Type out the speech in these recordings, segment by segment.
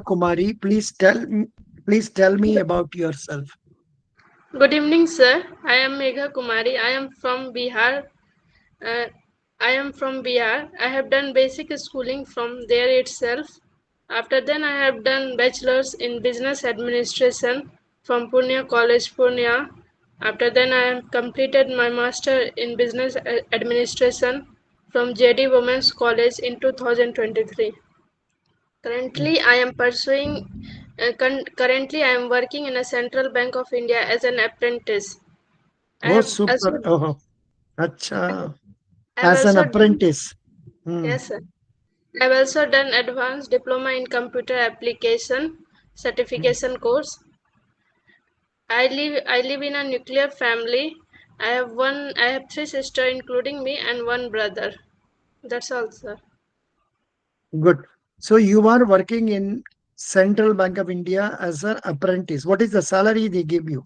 Kumari, please tell me about yourself. Good evening, sir. I am Megha Kumari. I am from Bihar. Uh, I am from Bihar. I have done basic schooling from there itself. After then, I have done bachelor's in business administration from Purnia College, Purnia. After then, I have completed my master in business administration from JD Women's College in 2023. Currently, I am pursuing. Currently, I am working in a Central Bank of India as an apprentice. I Oh, have also super. Oh, acha. I have As an also done apprentice. Hmm. yes sir. I have also done advanced diploma in computer application Hmm. certification course. I live in a nuclear family. I have three sisters including me and one brother. That's all sir. Good. So you are working in Central Bank of India as an apprentice. What is the salary they give you?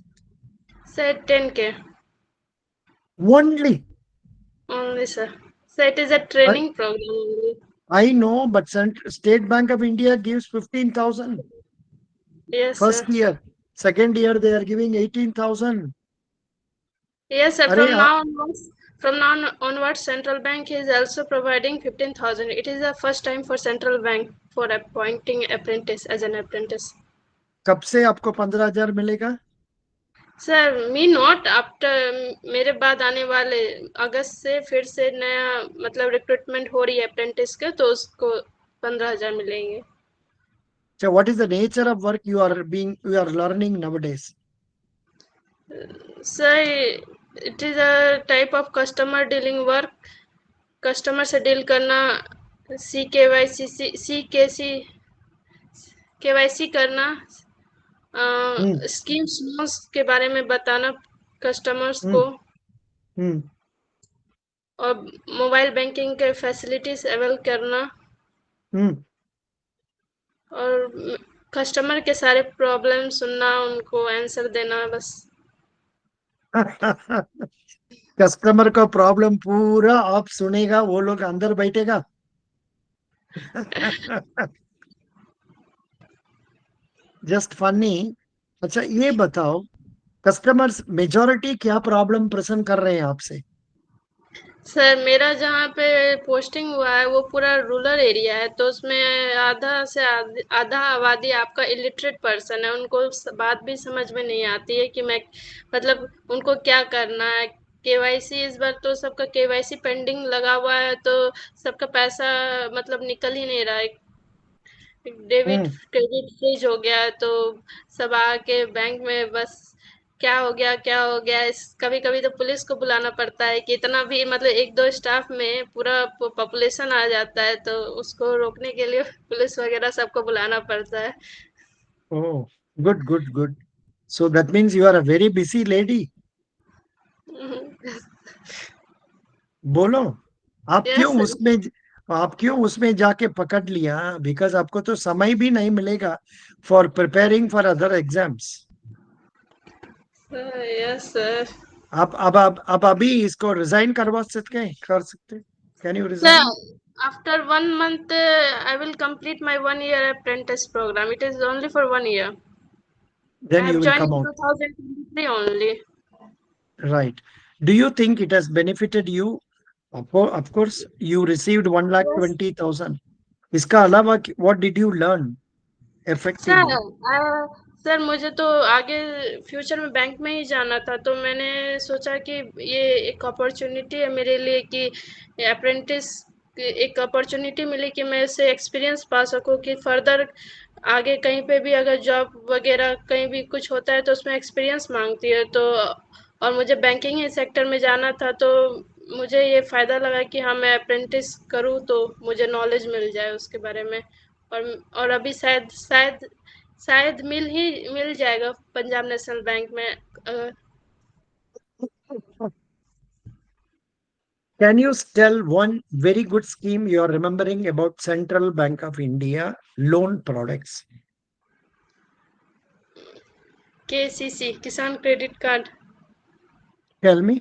Sir 10K Only. only sir. So it is a I, training program only. I know, but State Bank of India gives 15,000 Yes sir. first year. Second year they are giving 18,000. Yes, sir. Arey, From now onwards, central bank is also providing 15,000. It is the first time for central bank for appointing apprentice as an apprentice. कब से आपको 15,000 मिलेगा? Sir me not after मेरे बाद आने वाले अगस्त से फिर से नया मतलब रिक्रूटमेंट हो रही है अप्रेंटिस के तो उसको 15,000 मिलेंगे. So what is the nature of work you are learning nowadays? Sir it is a type of customer dealing work. Customer से डील करना. सी के वाई सी करना. Hmm. स्कीम्स लोन्स के बारे में बताना कस्टमर्स Hmm. को. Hmm. और मोबाइल बैंकिंग के फैसिलिटीज अवेल करना. Hmm. और कस्टमर के सारे प्रॉब्लम सुनना उनको आंसर देना बस. कस्टमर का प्रॉब्लम पूरा आप सुनेगा, वो लोग अंदर बैठेगा. Just funny. अच्छा ये बताओ, कस्टमर्स मेजोरिटी क्या प्रॉब्लम प्रेजेंट कर रहे हैं आपसे? सर मेरा जहाँ पे पोस्टिंग हुआ है वो पूरा रूरल एरिया है तो उसमें आधा आबादी आपका इलिटरेट पर्सन है. उनको बात भी समझ में नहीं आती है कि मैं मतलब उनको क्या करना है. केवाईसी इस बार तो सबका केवाईसी पेंडिंग लगा हुआ है तो सबका पैसा मतलब निकल ही नहीं रहा है. डेबिट हम्म. क्रेडिट फ्रीज हो गया है तो सब आके बैंक में बस क्या हो गया क्या हो गया. इस कभी कभी तो पुलिस को बुलाना पड़ता है कि इतना भी मतलब एक दो स्टाफ में पूरा पॉपुलेशन आ जाता है तो उसको रोकने के लिए पुलिस वगैरह सबको बुलाना पड़ता है. Oh, good good good. So that means you are a very busy lady. बोलो, आप क्यों यस. उसमें आप क्यों उसमें जाके पकड़ लिया? बिकॉज आपको तो समय भी नहीं मिलेगा for preparing for other exams. Yes sir. अब अभी इसको रिजाइन करवा सकते हैं, कर सकते? Can you sir resign? After 1 month I will complete my 1 year apprentice program. It is only for 1 year. I Then you have will joined come in out. 2023 only. Right. Do you think it has benefited you? Of course, you received one lakh Yes. 20,000. इसका अलावा what did you learn sir effectively? Sir मुझे तो आगे future में bank में ही जाना था तो मैंने सोचा कि ये एक अपॉर्चुनिटी है मेरे लिए कि अप्रेंटिस एक अपॉर्चुनिटी मिली कि मैं इससे एक्सपीरियंस पा सकूं कि फर्दर आगे कहीं पे भी अगर जॉब वगैरह कहीं भी कुछ होता है तो उसमें एक्सपीरियंस मांगती है तो और मुझे बैंकिंग ही सेक्टर में जाना था तो मुझे ये फ़ायदा लगा कि हाँ मैं अप्रेंटिस करूँ तो मुझे नॉलेज मिल जाए उसके बारे में. और अभी शायद शायद शायद मिल जाएगा पंजाब नेशनल बैंक में अगर. Can you tell one very good scheme you are remembering about Central Bank of India loan products? KCC Kisan credit card. Tell me.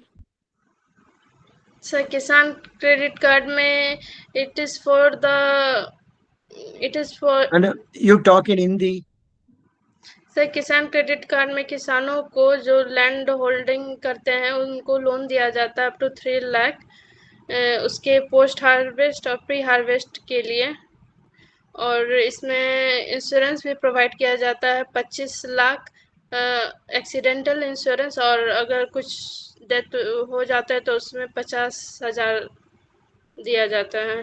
Sir Kisan credit card में it is for the It is for And you talk in Hindi. Sir Kisan credit card में किसानों को जो land holding करते हैं उनको loan दिया जाता है अप टू 3 लाख उसके पोस्ट हार्वेस्ट और प्री हार्वेस्ट के लिए। और इसमें इंश्योरेंस भी प्रोवाइड किया जाता है 25 लाख एक्सीडेंटल इंश्योरेंस, और अगर कुछ डेथ हो जाता है तो उसमें 50,000 दिया जाता है।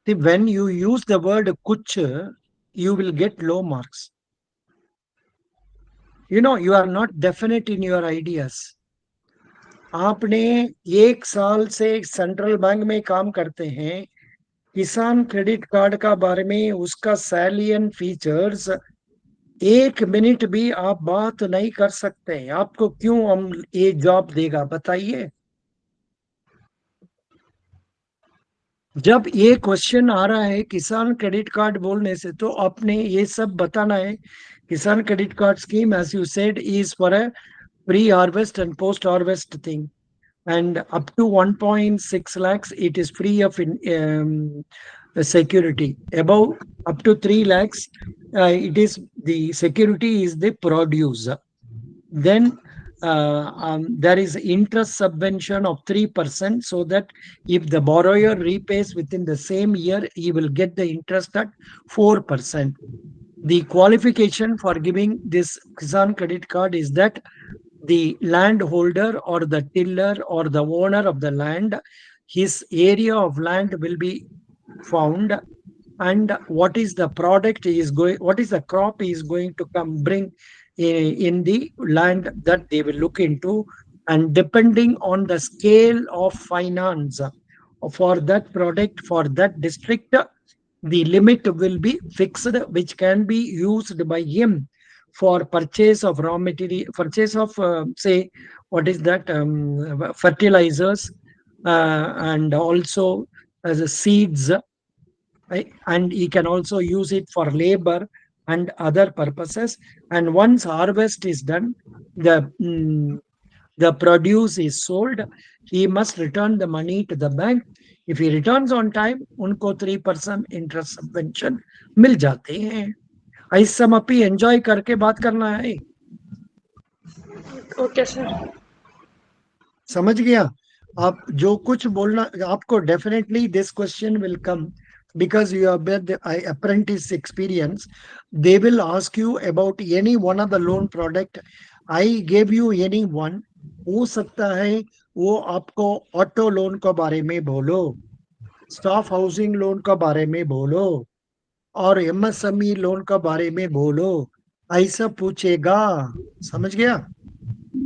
See, when you use the word kuch, you will get low marks. You know, you are not definite in your ideas. आपने 1 साल से सेंट्रल बैंक में काम करते हैं, किसान क्रेडिट कार्ड का बारे में उसका सैलियन फीचर्स 1 मिनट भी आप बात नहीं कर सकते। आपको क्यों हम ये जॉब देगा बताइए। जब ये क्वेश्चन आ रहा है किसान क्रेडिट कार्ड बोलने से तो आपने ये सब बताना है। किसान credit card scheme as you said is for a pre-harvest and post-harvest thing, and up to 1.6 lakhs it is free of security. Above up to 3 lakhs, it is the security is the produce. Then there is interest subvention of 3%, so that if the borrower repays within the same year, he will get the interest at 4%. The qualification for giving this Kisan credit card is that the landholder or the tiller or the owner of the land, his area of land will be found, and what is the product he is going, what is the crop he is going to come bring in the land that they will look into, and depending on the scale of finance for that product for that district, the limit will be fixed, which can be used by him for purchase of raw material, purchase of say what is that fertilizers, and also as a seeds, right? And he can also use it for labor and other purposes. And once harvest is done, the produce is sold, he must return the money to the bank. If he returns on time, उनको 3% interest subvention मिल जाते हैं। ऐसा मपी enjoy करके बात करना है। Okay sir. समझ गया। आप जो कुछ बोलना आपको definitely this question will come because you have the apprentice experience. They will ask you about any one of the loan product. I gave you any one. हो सकता है वो आपको ऑटो लोन के बारे में बोलो, स्टाफ हाउसिंग लोन के बारे में बोलो, और एमएसएमई लोन के बारे में बोलो, ऐसा पूछेगा। समझ गया।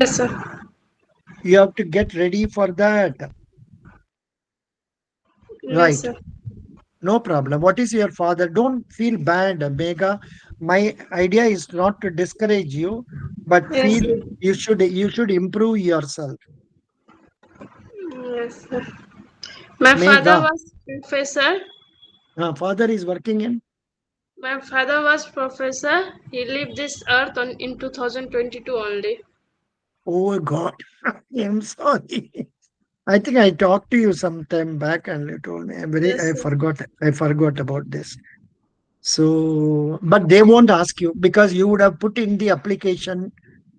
Yes sir. You have to get ready for that. Right. Yes sir. No problem. What is your father? Don't feel bad, Megha. My idea is not to discourage you, but Yes, feel sir. you should improve yourself. Yes, sir. My father Megha, was professor. father is working in. My father was professor. He left this earth in 2022 only. Oh God, I'm sorry. I think I talked to you some time back, and you told me. Yes, I sir. forgot. I forgot about this. So, but they won't ask you because you would have put in the application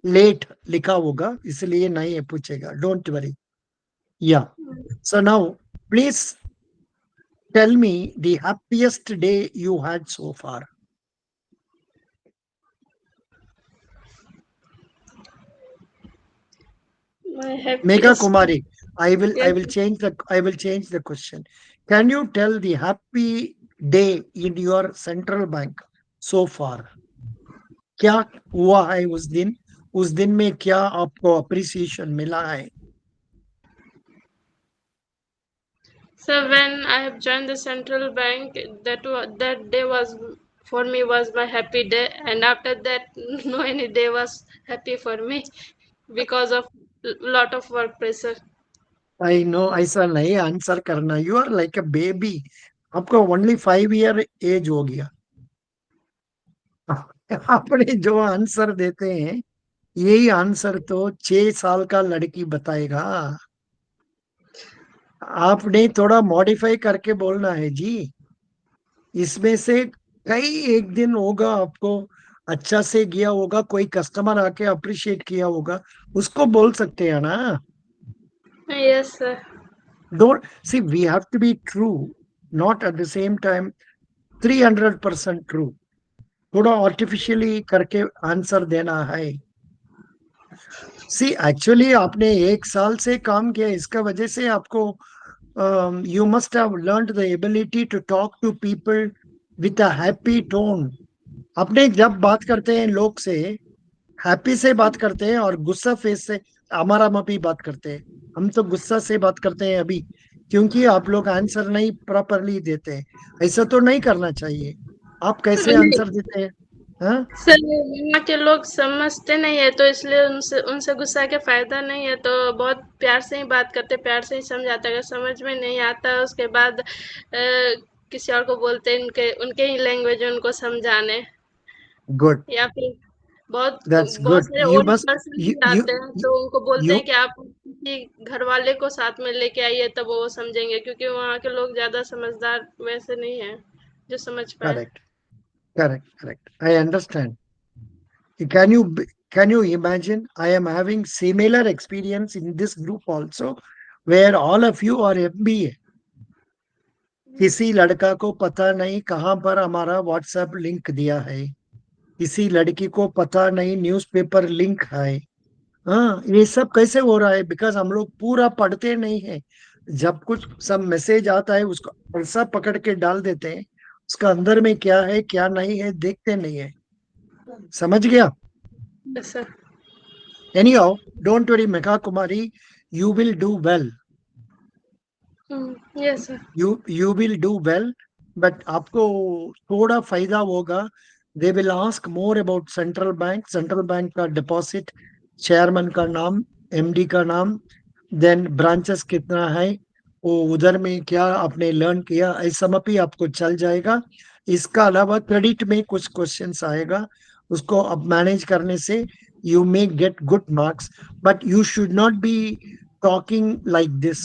late लिखा होगा, इसलिए नहीं पूछेगा. Don't worry. Yeah. So now, please tell me the happiest day you had so far. My Megha happiest. Kumari, I will Yes, change the question. Can you tell the happy day in your central bank so far? क्या हुआ है उस दिन में क्या आपको appreciation मिला है? so when I have joined the central bank, that day was for me was my happy day, and after that, no any day was happy for me because of lot of work pressure. I know ऐसा नहीं answer करना. You are like a baby. आपको only 5 year as हो गया. आपने जो answer देते हैं यही आंसर तो 6 साल का लड़की बताएगा. आपने थोड़ा मॉडिफाई करके बोलना है जी. इसमें से कई एक दिन होगा आपको अच्छा से गया होगा, कोई कस्टमर आके अप्रिशिएट किया होगा, उसको बोल सकते हैं ना. Yes sir. Don't see, we have to be true, not at the same time 300% true. थोड़ा आर्टिफिशियली करके आंसर देना है. सी एक्चुअली आपने 1 साल से काम किया, इसका वजह से आपको you must have learned the ability to talk to people with a happy tone. अपने जब बात करते हैं लोग से, हैप्पी से बात करते हैं और गुस्सा फेस से हमारा मापी बात करते हैं. हम तो गुस्सा से बात करते हैं अभी, क्योंकि आप लोग आंसर नहीं प्रॉपरली देते हैं. ऐसा तो नहीं करना चाहिए. आप कैसे आंसर देते हैं? हाँ, सर यहाँ के लोग समझते नहीं है, तो इसलिए उनसे उनसे गुस्सा के फायदा नहीं है, तो बहुत प्यार से ही बात करते, प्यार से ही समझाते. अगर समझ में नहीं आता उसके बाद किसी और को बोलते हैं, उनके उनके ही लैंग्वेज में उनको समझाने. गुड. या फिर बहुत दैट्स बहुत गुड. सारे you old must person you भी यू आते हैं, तो उनको बोलते यू हैं कि आप किसी घर वाले को साथ में लेके आइए, तब वो समझेंगे, क्योंकि वहाँ के लोग ज्यादा समझदार वैसे नहीं है जो समझ पाए. Correct. Correct. Correct. I understand. Can you can you imagine? I am having similar experience in this group also, where all of you are MBA. किसी लड़का को पता नहीं कहाँ पर हमारा व्हाट्सएप लिंक दिया है, किसी लड़की को पता नहीं न्यूज़पेपर लिंक है. हाँ, ये सब कैसे हो रहा है? बिकॉज हम लोग पूरा पढ़ते नहीं है. जब कुछ सब मैसेज आता है उसको ऐसा पकड़ के डाल देते हैं, उसका अंदर में क्या है क्या नहीं है देखते नहीं है. समझ गया? Sir. Anyhow, don't worry, Megha Kumari, you will do well. Yes sir. You will do well, but आपको थोड़ा फायदा होगा. They will ask more about central bank. Central bank का deposit, chairman का नाम, MD का नाम, then branches कितना है, वो उधर में क्या आपने लर्न किया, ऐसा भी आपको चल जाएगा. इसका अलावा क्रेडिट में कुछ क्वेश्चंस आएगा, उसको अब मैनेज करने से you may get good marks, but you should not be talking like this.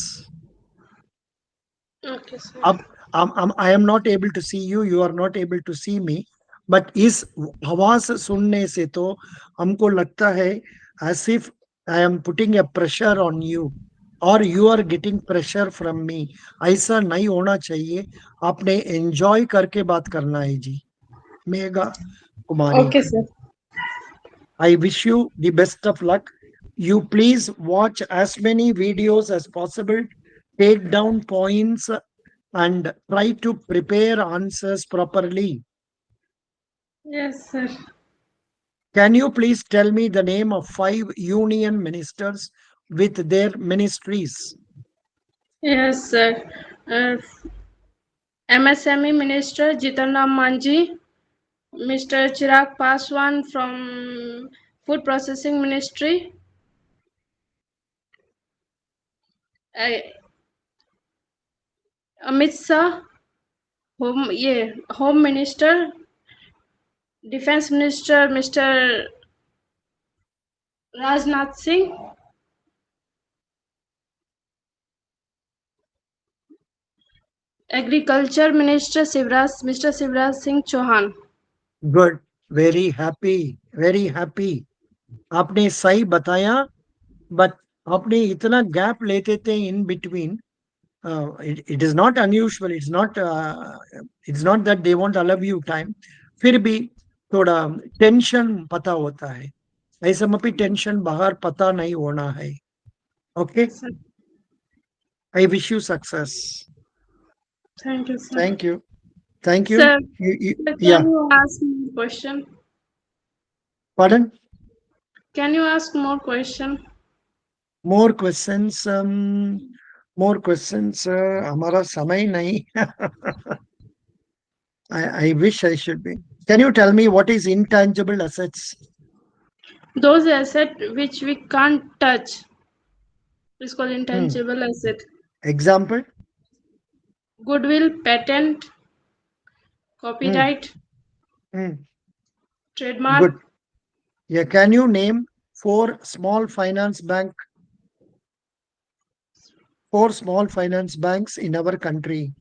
Okay sir. अब I am not able to see you, you are not able to see me, but इस आवाज सुनने से तो हमको लगता है as if I am putting a pressure on you or you are getting pressure from me. ऐसा नहीं होना चाहिए. आपने एंजॉय करके बात करना है जी. Megha Kumari, okay sir. I wish you the best of luck. You please watch as many videos as possible, take down points, and try to prepare answers properly. Yes sir. Can you please tell me the name of 5 union ministers with their ministries? Yes sir. MSME minister Jitan Ram Manjhi, Mister Chirag Paswan from food processing ministry, Amit Shah home minister, defence minister Mister Rajnath Singh, agriculture minister Mister Shivraj Singh Chouhan. Good. Very happy. Very happy. आपने सही बताया, but आपने इतना gap लेते थे in between. It is not unusual. It's not that they won't allow you time. फिर भी थोड़ा टेंशन पता होता है. ऐसा में भी टेंशन बाहर पता नहीं होना है. Okay. I wish you success. Thank you sir. Thank you. Thank you. Sir, Yeah. can you ask me question? Pardon? Can you ask more question? More questions. More questions. हमारा समय नहीं. I wish I should be. Can you tell me what is intangible assets? Those asset which we can't touch is called intangible asset. Example? Goodwill, patent, copyright, Hmm. trademark. Good. Yeah. Can you name four small finance banks in our country?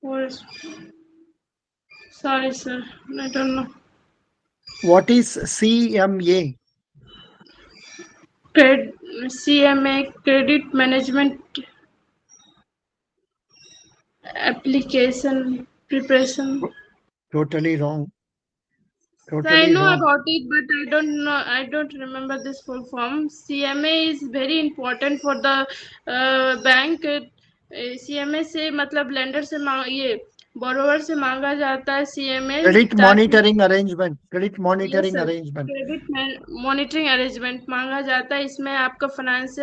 Or Sorry, sir. I don't know. What is CMA? Cred CMA, Credit Management Application Preparation. Totally wrong. So I Totally know wrong. about it, but I don't know. I don't remember this full form. CMA is very important for the bank. CMA से मतलब lender से मांग ये borrower से मांगा जाता है CMA Credit ताकि monitoring arrangement. Credit yes monitoring sir arrangement. Credit monitoring arrangement मांगा जाता है इसमें आपका फाइनेंस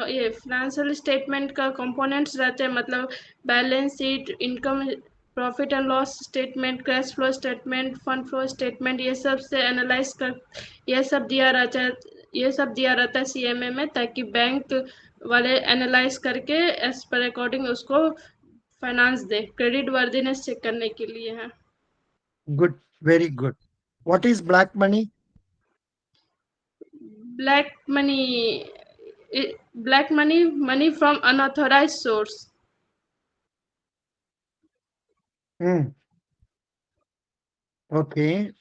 ये फाइनेंशियल स्टेटमेंट का कंपोनेंट्स रहते हैं मतलब balance sheet income profit and loss statement cash flow statement fund flow statement ये सब से एनालाइज कर ये सब दिया रहता है ये सब दिया रहता है सीएमए में ताकि बैंक वाले एनालाइज करके एज पर अकॉर्डिंग उसको फाइनेंस दे क्रेडिट वर्दीनेस चेक करने के लिए है Good. Very good. What is black money? black money black money from unauthorized source Hmm. Okay.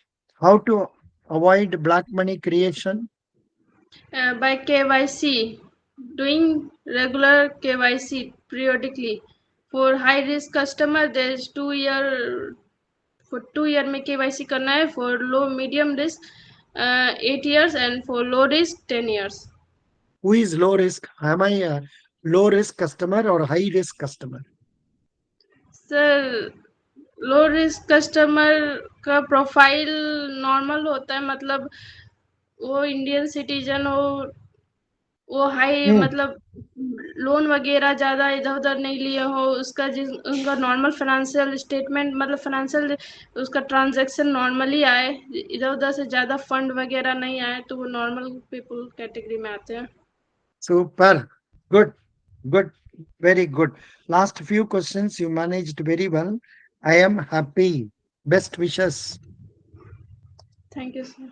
How to avoid black money creation? by KYC doing regular KYC periodically for high risk customer there is 2 year for 2 year में KYC करना है for low medium risk 8 years and for low risk 10 years Who is low risk? Am I a low risk customer or high risk customer? Sir low risk customer का profile normal होता है मतलब वो Indian citizen हो वो high Hmm. मतलब loan वगैरह ज़्यादा इधर उधर नहीं लिए हो उसका जिस उनका नॉर्मल फाइनेंशियल स्टेटमेंट मतलब फाइनेंशियल उसका ट्रांजैक्शन नॉर्मली आए इधर उधर से ज़्यादा फंड वगैरह नहीं आए तो वो नॉर्मल पीपल कैटेगरी में आते हैं Super. Good. Good. Very good. Last few questions you managed very well. I am happy. Best wishes. Thank you sir